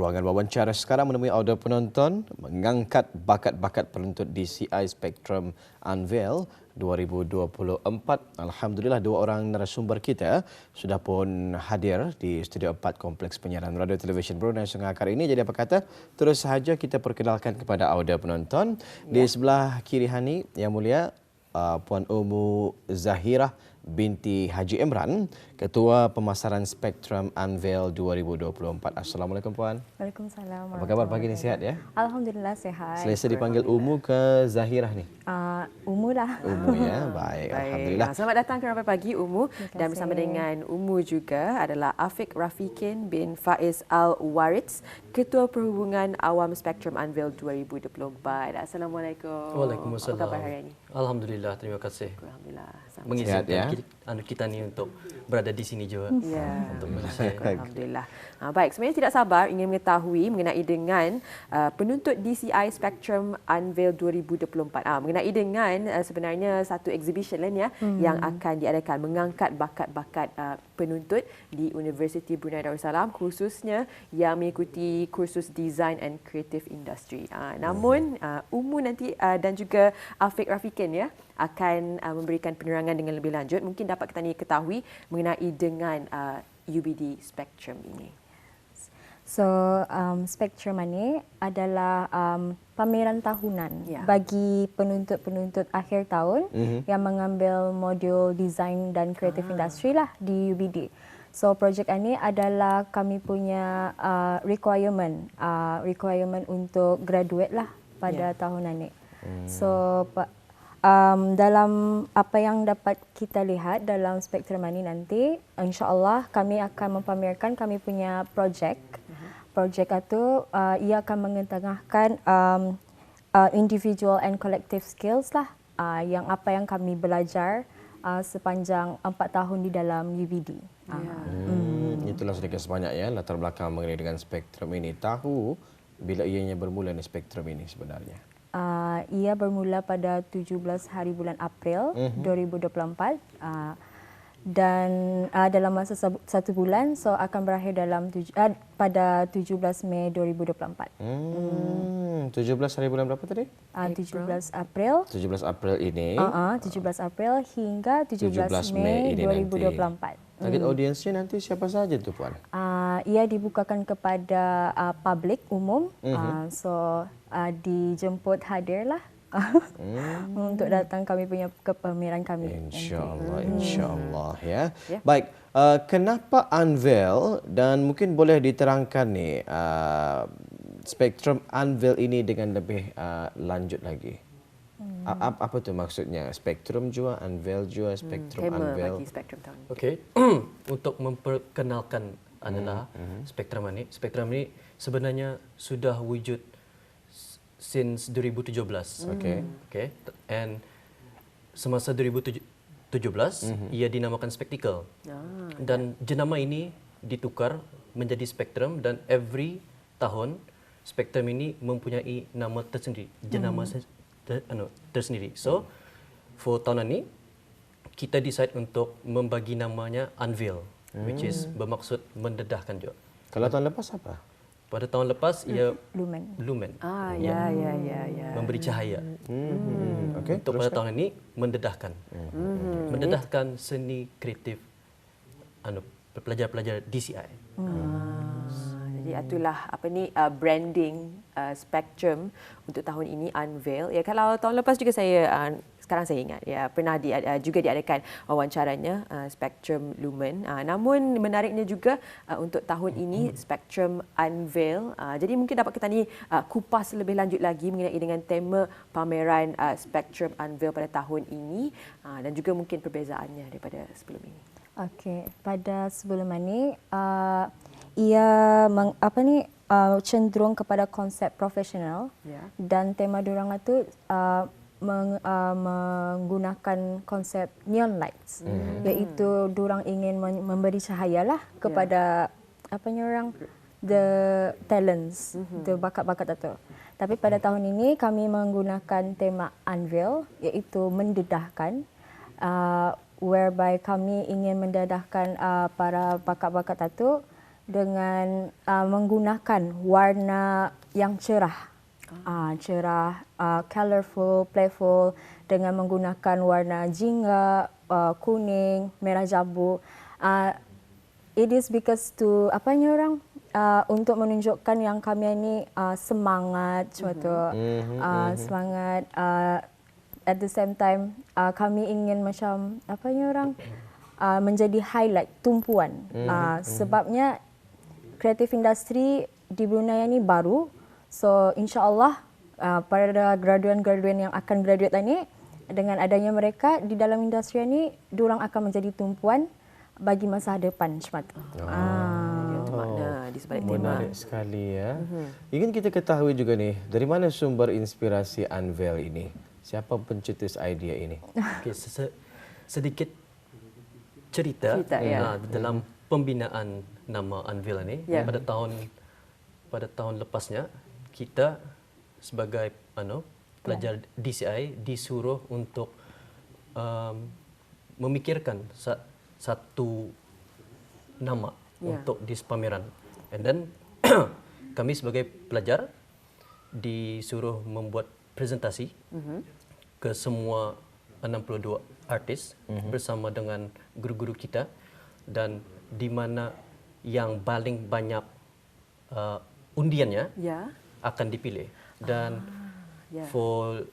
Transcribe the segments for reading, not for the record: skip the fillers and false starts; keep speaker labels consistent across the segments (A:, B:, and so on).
A: ruangan wawancara sekarang menemui audio penonton mengangkat bakat-bakat penuntut DCI Spectrum Unveil 2024. Alhamdulillah, dua orang narasumber kita sudah pun hadir di Studio 4 Kompleks Penyiaran Radio Televisyen Brunei Sengakar ini. Jadi apa kata, terus sahaja kita perkenalkan kepada audio penonton. Di sebelah kiri Hani, Yang Mulia, Puan Umu Zahirah binti Haji Imran, Ketua Pemasaran Spectrum Unveil 2024. Assalamualaikum Puan.
B: Waalaikumsalam.
A: Apa kabar pagi ni, sihat ya?
B: Alhamdulillah sehat.
A: Selesa dipanggil Umu ke Zahirah ni?
B: Umu lah.
A: Umu ya, baik. Alhamdulillah.
C: Selamat datang ke Ramai Pagi Umu, dan bersama dengan Umu juga adalah Afiq Rafiqin bin Faiz Al-Waritz, Ketua Perhubungan Awam Spectrum Unveil 2024. Assalamualaikum.
D: Waalaikumsalam.
C: Apa khabar hari ini?
D: Alhamdulillah, terima kasih.
C: Alhamdulillah.
D: Mengizinkan
A: ya?
D: kita ni untuk berada di sini juga.
C: Ya.
D: Untuk bersama.
C: Alhamdulillah. Baik, sebenarnya tidak sabar ingin mengetahui mengenai dengan penuntut DCI Spectrum Unveil 2024. Mengenai dengan sebenarnya satu exhibition lain ya yang akan diadakan mengangkat bakat-bakat penuntut di Universiti Brunei Darussalam, khususnya yang mengikuti kursus Design and Creative Industry. Namun Umu nanti dan juga Afiq Rafiqin ya akan memberikan penerangan dengan lebih lanjut. Mungkin dapat kita ketahui mengenai dengan UBD Spectrum ini.
B: So, Spectrum ini adalah pameran tahunan bagi penuntut-penuntut akhir tahun yang mengambil modul Design dan Creative Industry lah di UBD. So, projek ini adalah kami punya requirement untuk graduate lah pada tahun ini. So, dalam apa yang dapat kita lihat dalam Spectrum ini nanti, insya-Allah kami akan mempamerkan kami punya projek. Projek itu ia akan mengetengahkan individual and collective skills lah, yang apa yang kami belajar sepanjang 4 tahun di dalam UBD.
A: Itulah sedikit sebanyak ya latar belakang mengenai dengan Spectrum ini. Tahu bila ianya bermula ni Spectrum ini sebenarnya?
B: Ia bermula pada 17 hari bulan April 2024 dan dalam masa 1 bulan, so akan berakhir dalam pada 17 Mei 2024.
A: 17 hari bulan berapa tadi?
B: 17 April.
A: 17 April ini.
B: 17 April hingga 17 Mei 2024.
A: Target audiensnya nanti siapa saja tu Puan?
B: Ia dibukakan kepada publik umum, so dijemput hadirlah untuk datang kami punya pameran kami.
A: InsyaAllah ya. Baik, kenapa Unveil dan mungkin boleh diterangkan ni Spectrum Unveil ini dengan lebih lanjut lagi? Apa tu maksudnya? Spektrum jua, Unveil jua, Spektrum Unveil.
C: Bagi Spectrum tahun ini.
D: Okey. Untuk memperkenalkan adalah Spectrum ini. Spectrum ini sebenarnya sudah wujud since 2017. Okay. And semasa 2017 ia dinamakan Spectacle. Dan jenama ini ditukar menjadi Spectrum, dan every tahun Spectrum ini mempunyai nama tersendiri, jenama tersendiri. So for tahun ini kita decide untuk membagi namanya Unveil, which is bermaksud mendedahkan juga.
A: Kalau tahun lepas apa?
D: Pada tahun lepas ia
B: Lumen.
C: Ya.
D: Memberi cahaya.
A: Okey.
D: Untuk pada tahun ini mendedahkan. Mendedahkan seni kreatif pelajar-pelajar DCI.
C: Jadi itulah branding Spectrum untuk tahun ini Unveil. Ya, kalau tahun lepas juga sekarang saya ingat ya pernah juga diadakan wawancaranya Spectrum Lumen. Namun menariknya juga untuk tahun ini Spectrum Unveil. Jadi mungkin dapat kita kupas lebih lanjut lagi mengenai dengan tema pameran Spectrum Unveil pada tahun ini dan juga mungkin perbezaannya daripada sebelum ini.
B: Okey, pada sebelum ini ia cenderung kepada konsep profesional dan tema diorang itu menggunakan konsep neon lights, iaitu diorang ingin memberi cahayalah kepada the talents, the bakat-bakat itu. Tapi pada tahun ini kami menggunakan tema Unveil, iaitu mendedahkan, whereby kami ingin mendedahkan para bakat-bakat itu dengan menggunakan warna yang cerah. Cerah, colorful, playful, dengan menggunakan warna jingga, kuning, merah jambu. It is because to untuk menunjukkan yang kami ini semangat suatu semangat, at the same time kami ingin macam menjadi highlight tumpuan. Sebabnya kreatif industri di Brunei ini baru, so insya-Allah para graduan-graduan yang akan graduate ini, dengan adanya mereka di dalam industri ini, diorang akan menjadi tumpuan bagi masa depan semata.
C: Itu makna di sebalik tema.
A: Menarik sekali ya. Ingin kita ketahui juga nih, dari mana sumber inspirasi Unveil ini? Siapa pencetus idea ini?
D: Okay, sedikit cerita dalam pembinaan nama Unveil ini. Pada tahun lepasnya, kita sebagai pelajar DCI disuruh untuk memikirkan satu nama untuk di pameran. And then kami sebagai pelajar disuruh membuat presentasi ke semua 62 artis bersama dengan guru-guru kita, dan di mana yang paling banyak undiannya akan dipilih. Dan for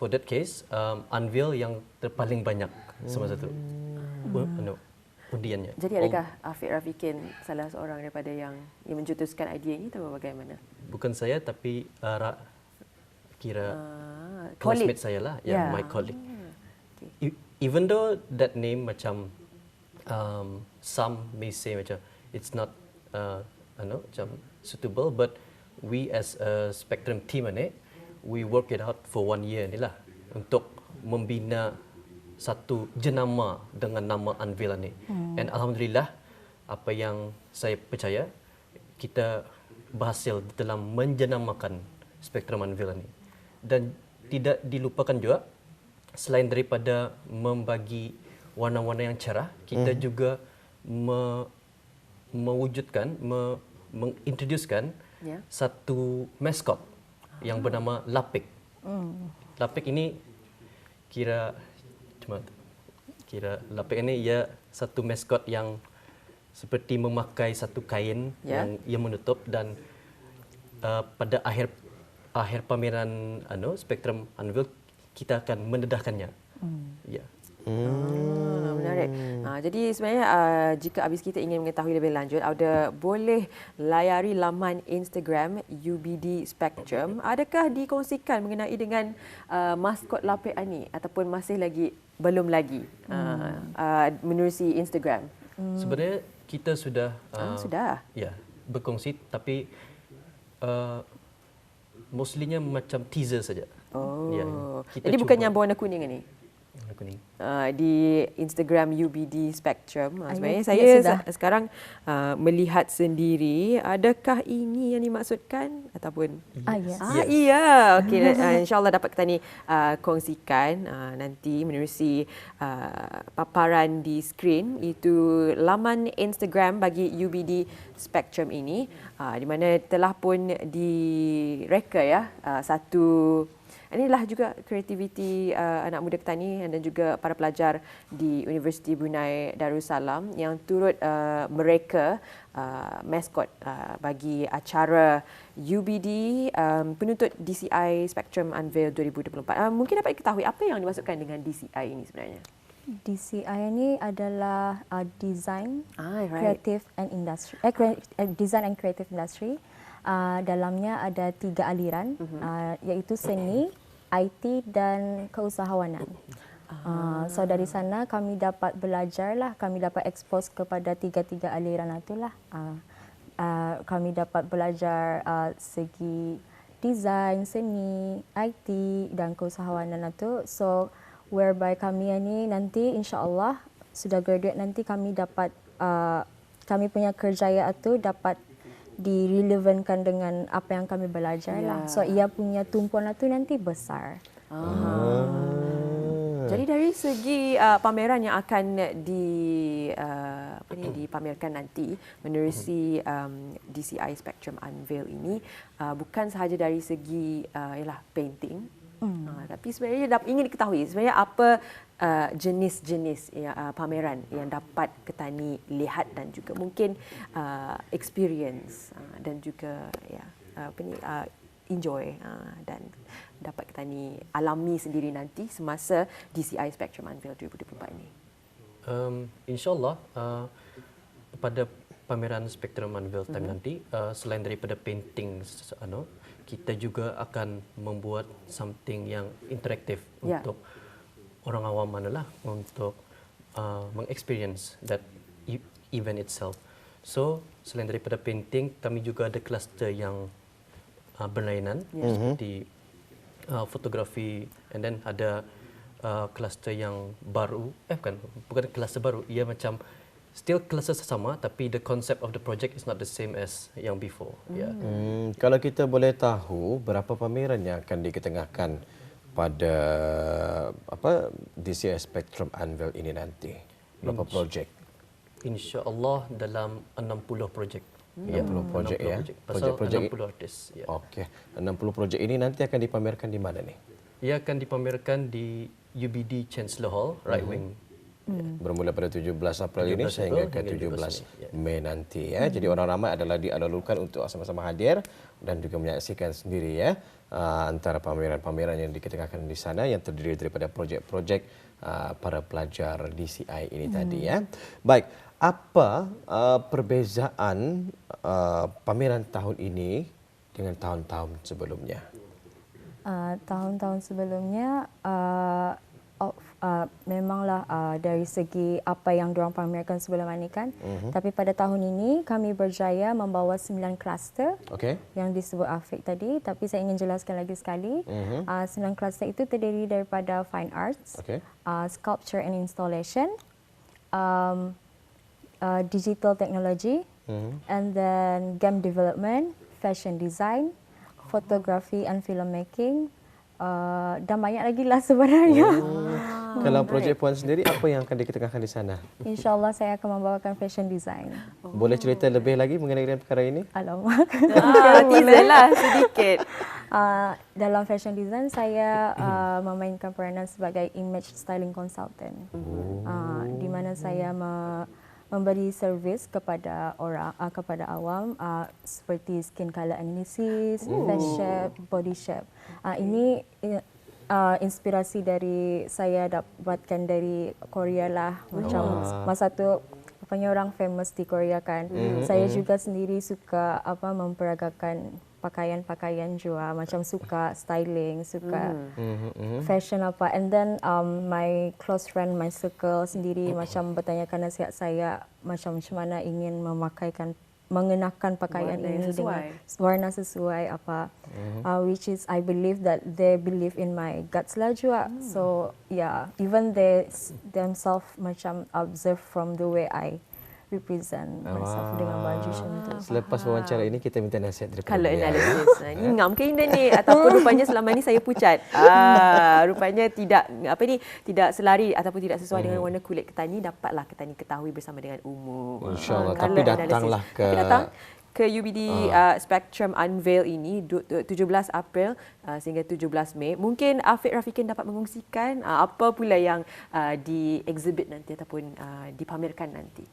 D: that case, Unveil yang terpaling banyak semasa itu undiannya.
C: Jadi adakah Afiq Rafiqin salah seorang daripada yang mencetuskan idea ini atau bagaimana?
D: Bukan saya, tapi classmate saya lah, my colleague. Even though that name macam some may say macam it's not macam suitable, but we as a Spectrum team ni, we work it out for 1 year ni lah untuk membina satu jenama dengan nama Unveil ni. And alhamdulillah, apa yang saya percaya, kita berhasil dalam menjenamakan Spectrum Unveil ni. Dan tidak dilupakan juga, selain daripada membagi warna-warna yang cerah, kita juga mewujudkan, mengintroducekan satu maskot yang bernama Lapik. Lapik ini kira Lapik ini ia satu maskot yang seperti memakai satu kain yang ia menutup, dan pada akhir pameran Spectrum Unveil kita akan mendedahkannya.
C: Menarik. Jadi sebenarnya jika habis kita ingin mengetahui lebih lanjut, boleh layari laman Instagram UBD Spectrum. Adakah dikongsikan mengenai dengan maskot Lapik ini ataupun masih lagi belum lagi menerusi Instagram?
D: Sebenarnya kita sudah berkongsi, tapi mostlynya macam teaser saja.
C: Jadi bukan yang berwarna kuning ini?
D: Warna kuning.
C: Di Instagram UBD Spectrum. Sebenarnya saya sekarang melihat sendiri. Adakah ini yang dimaksudkan ataupun? Iya. Okey, insya-Allah dapat kita ni kongsikan nanti menerusi paparan di skrin, itu laman Instagram bagi UBD Spectrum ini, di mana telah pun direka satu. Inilah juga kreativiti anak muda kita ni dan juga para pelajar di Universiti Brunei Darussalam yang turut mereka maskot bagi acara UBD penuntut DCI Spectrum Unveil 2024. Mungkin dapat diketahui apa yang dimaksudkan dengan DCI ini sebenarnya?
B: DCI ini adalah design, creative and industry. Design and creative industry. Dalamnya ada 3 aliran, iaitu seni, IT dan keusahawanan. So dari sana kami dapat belajarlah, kami dapat expose kepada 3 aliran itulah. Kami dapat belajar segi design, seni, IT dan keusahawanan itu. So whereby kami ini nanti insya-Allah sudah graduate nanti kami dapat kami punya kerjaya itu dapat direlevankan dengan apa yang kami belajar lah. So ia punya tumpuan itu nanti besar.
C: Jadi dari segi pameran yang akan dipamerkan nanti menerusi DCI Spectrum Unveil ini, bukan sahaja dari segi painting, tapi sebenarnya ingin diketahui sebenarnya apa jenis-jenis pameran yang dapat Ketani lihat dan juga mungkin experience dan juga enjoy dan dapat Ketani alami sendiri nanti semasa DCI Spectrum Unveil 2024 ini.
D: InsyaAllah pada pameran Spectrum Unveil time nanti, selain daripada painting, kita juga akan membuat something yang interaktif untuk orang awam untuk mengexperience that event itself. So selain daripada painting, kami juga ada kluster yang berlainan seperti fotografi, and then ada kluster yang baru, bukan kluster baru, ia macam still kluster sama, tapi the concept of the project is not the same as yang before.
A: Kalau kita boleh tahu berapa pameran yang akan diketengahkan pada DCI Spectrum Unveil ini nanti? Berapa projek?
D: InsyaAllah dalam 60 projek.
A: 60 projek ya.
D: Pasal
A: Projek
D: 60 artis. Ya.
A: Okey. 60 projek ini nanti akan dipamerkan di mana nih?
D: Ia akan dipamerkan di UBD Chancellor Hall, Right Wing.
A: Bermula pada 17 April ini sehingga ke 17 Mei nanti ya. Jadi orang ramai adalah dialurkan untuk sama-sama hadir dan juga menyaksikan sendiri ya antara pameran-pameran yang diketengahkan di sana yang terdiri daripada projek-projek para pelajar DCI ini tadi ya. Baik, apa perbezaan pameran tahun ini dengan tahun-tahun sebelumnya?
B: Tahun-tahun sebelumnya memanglah dari segi apa yang diorang pamerkan sebelum ini kan. Tapi pada tahun ini kami berjaya membawa 9 kluster yang disebut Afiq tadi. Tapi saya ingin jelaskan lagi sekali. 9 kluster itu terdiri daripada fine arts, sculpture and installation, digital technology, and then game development, fashion design, photography and filmmaking, dan banyak lagi lah sebenarnya.
A: Kalau projek Puan sendiri, apa yang akan diketengahkan di sana?
B: InsyaAllah saya akan membawakan fashion design.
A: Boleh cerita lebih lagi mengenai perkara ini?
B: Alamak.
C: Teaser lah sedikit.
B: Dalam fashion design, saya memainkan peranan sebagai image styling consultant. Di mana saya memberi servis kepada orang, kepada awam seperti skin color analysis, face shape, body shape. Ini inspirasi dari saya dapatkan dari Korea lah. Macam masa tu banyak orang famous di Korea kan. Saya juga sendiri suka memperagakan pakaian-pakaian juga, macam suka styling, suka fashion apa. And then my close friend, my circle sendiri macam bertanyakan nasihat saya macam mana ingin mengenakan pakaian ini dengan warna sesuai apa. Which is I believe that they believe in my guts lah juga. So yeah, even they themselves macam observe from the way I represent myself dengan baju macam tu.
A: Selepas wawancara ini kita minta nasihat daripada
C: Color analysis. Ini ngam ke Indah ni ataupun rupanya selama ni saya pucat. Rupanya tidak selari ataupun tidak sesuai dengan warna kulit Ketani, dapatlah Ketani ketahui bersama dengan umum.
A: InsyaAllah. Tapi datanglah
C: ke UBD Spectrum Unveil ini 17 April sehingga 17 Mei. Mungkin Afiq Rafiqin dapat mengungsikan apa pula yang di-exhibit nanti ataupun dipamerkan nanti.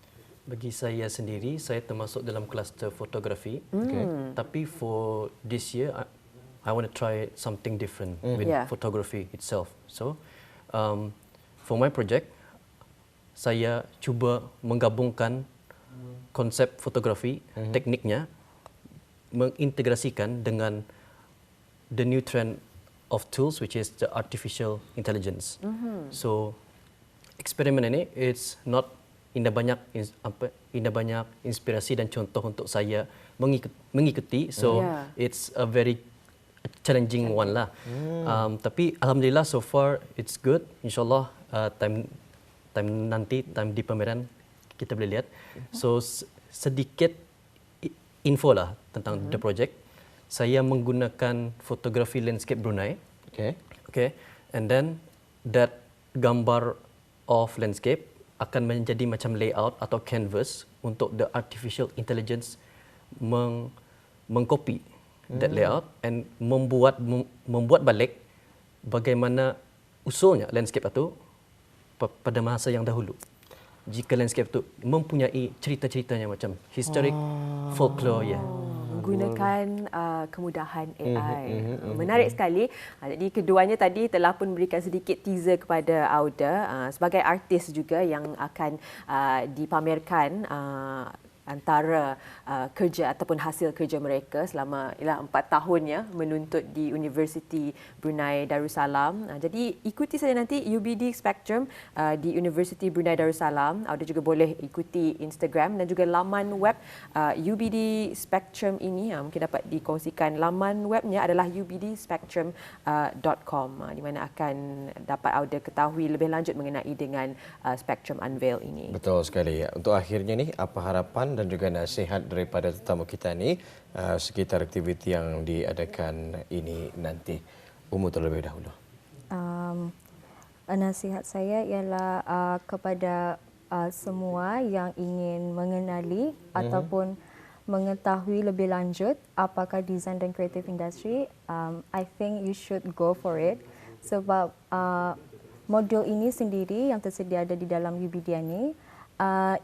D: Bagi saya sendiri, saya termasuk dalam kluster fotografi. Tapi for this year, I want to try something different with photography itself. So, for my project, saya cuba menggabungkan konsep fotografi, tekniknya, mengintegrasikan dengan the new trend of tools, which is the artificial intelligence. So, eksperimen ini, it's not Indah banyak inspirasi dan contoh untuk saya mengikuti. So it's a very challenging one lah. Tapi alhamdulillah so far it's good. InsyaAllah time di pameran kita boleh lihat. So sedikit info lah tentang the project. Saya menggunakan fotografi landscape Brunei. Okay. And then that gambar of landscape akan menjadi macam layout atau canvas untuk the artificial intelligence mengcopy that layout and membuat balik bagaimana usulnya landscape itu pada masa yang dahulu. Jika landscape itu mempunyai cerita-ceritanya macam historic, folklore, ya.
C: Menggunakan kemudahan AI. Menarik sekali. Jadi keduanya tadi telah pun memberikan sedikit teaser kepada Auda sebagai artis juga yang akan dipamerkan antara kerja ataupun hasil kerja mereka selama 4 tahun ya menuntut di Universiti Brunei Darussalam. Jadi ikuti saja nanti UBD Spectrum di Universiti Brunei Darussalam. Ada juga boleh ikuti Instagram dan juga laman web UBD Spectrum ini mungkin dapat dikongsikan. Laman webnya adalah ubdspectrum.com di mana akan dapat Auda ketahui lebih lanjut mengenai dengan Spectrum Unveil ini.
A: Betul sekali. Untuk akhirnya ni, apa harapan dan juga nasihat daripada tetamu kita ni sekitar aktiviti yang diadakan ini nanti? Umur terlebih dahulu.
B: Nasihat saya ialah kepada semua yang ingin mengenali ataupun mengetahui lebih lanjut apakah design dan creative industry, I think you should go for it. Sebab modul ini sendiri yang tersedia ada di dalam UBD ini,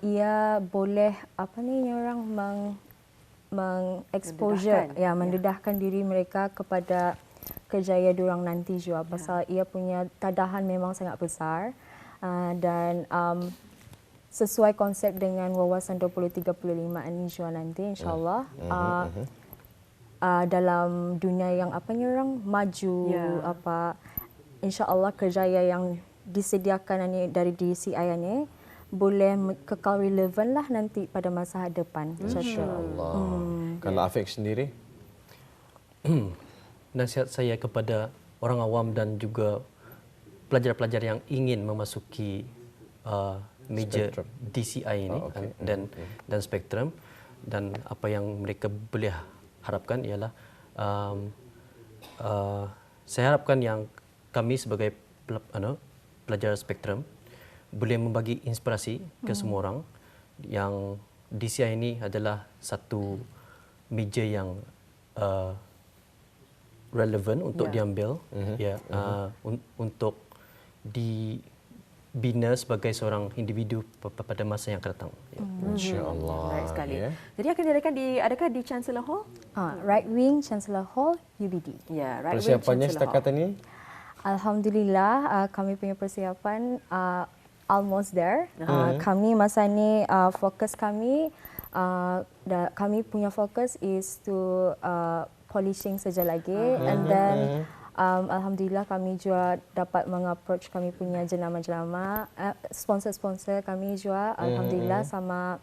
B: ia boleh mengexposure, mendedahkan diri mereka kepada kerjaya diorang nanti juga. Pasal ia punya tadahan memang sangat besar dan sesuai konsep dengan wawasan 2035 ini juga nanti, insyaAllah. Dalam dunia yang maju, insyaAllah kerjaya yang disediakan dari DCI ini boleh kekal relevan lah nanti pada masa depan.
A: InsyaAllah. Kalau Afiq sendiri?
D: Nasihat saya kepada orang awam dan juga pelajar-pelajar yang ingin memasuki meja DCI ini dan Spectrum, dan apa yang mereka boleh harapkan ialah saya harapkan yang kami sebagai pelajar Spectrum boleh membagi inspirasi ke semua orang yang DCI ini adalah satu meja yang relevan untuk diambil, untuk dibina sebagai seorang individu pada masa yang akan datang.
A: InsyaAllah.
C: Baik sekali. Jadi akan diadakan adakah di Chancellor Hall?
B: Right Wing Chancellor Hall UBD.
C: Ya, Right Wing
A: Persiapannya
C: Chancellor
A: setakat
C: Hall.
A: ini?
B: Alhamdulillah, kami punya persiapan almost there. Kami masa ni fokus kami punya fokus is to polishing saja lagi, and then alhamdulillah kami juga dapat mengapproach kami punya jenama-jenama, sponsor-sponsor kami juga, alhamdulillah, sama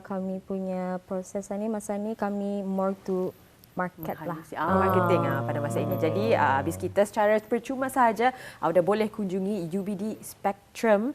B: kami punya proses ni masa ni kami more to market lah.
C: Marketing pada masa ini. Jadi habis kita secara percuma sahaja dah boleh kunjungi UBD Spectrum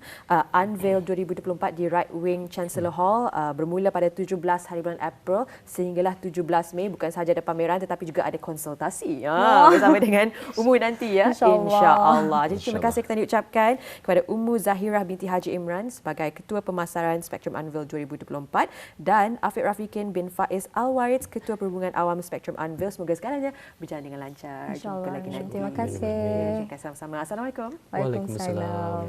C: Unveil 2024 di Right Wing Chancellor Hall bermula pada 17 hari bulan April sehinggalah 17 Mei. Bukan sahaja ada pameran tetapi juga ada konsultasi bersama dengan Ummu nanti ya. InsyaAllah. Jadi terima kasih kita diucapkan kepada Ummu Zahirah binti Haji Imran sebagai Ketua Pemasaran Spectrum Unveil 2024 dan Afiq Rafiqin bin Faiz Al-Warid, Ketua Perhubungan Awam Spectrum Unveil. Semoga segalanya berjalan dengan lancar.
B: InsyaAllah.
C: Jumpa lagi nanti.
B: Terima kasih.
C: Sama-sama. Assalamualaikum.
B: Waalaikumsalam.